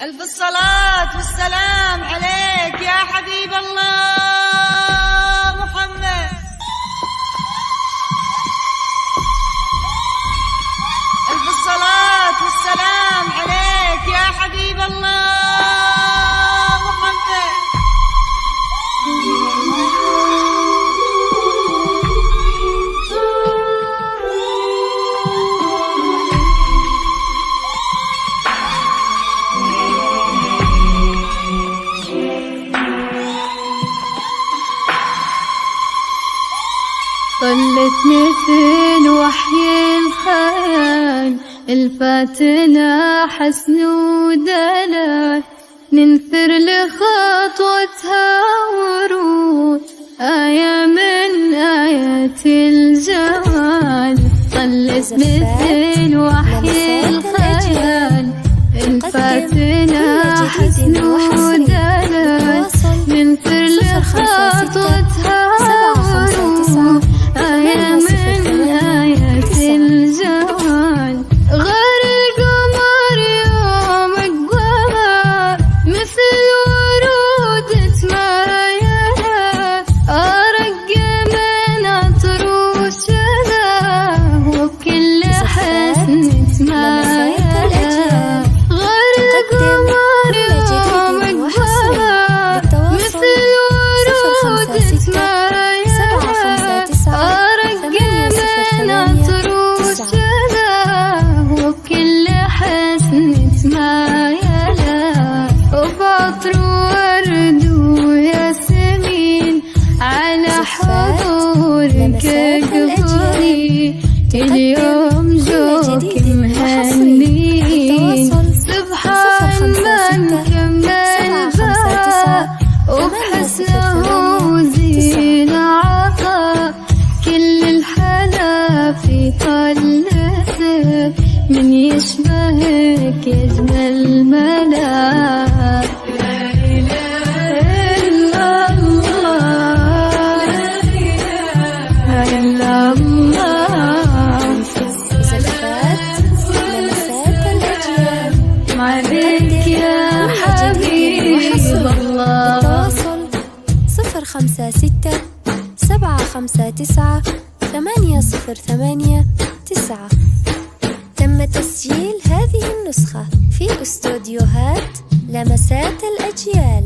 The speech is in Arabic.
ألف الصلاة والسلام عليك يا حبيب الله محمد. ألف الصلاة والسلام عليك يا حبيب الله محمد. طلت مثل وحي الخيال، الفاتنة حسن ودلال، ننثر لخطوتها ورود، آية من آيات الجمال. طلت مثل وحي الخيال، الفاتنة حسن ودلال، ننثر لخطوتها ورود، آية من آيات الجمال. غير القمر يوم اقبلها، مثل ورود تمايلها، أرق من عطروسها، وبكل حسن تمايلها. غير القمر يوم اقبلها، مثل ورود تمايلها، أرق من عطروسها، وبكل حسن تمايلها. وبعطر ورد وياسمين، على حضورك اقبلي، اليوم جوك مهنين. سبحان من كمل بها، وبحسنه زين عطا، كل الحلا في قلته، من يشبهك يجمل ملاك. لا إله إلا الله، لا إله إلا الله. لمسات الأجيال عليك يا حبيب الله. التواصل 056-759-808-9. تم تسجيل هذه النسخة في استوديوهات لمسات الأجيال.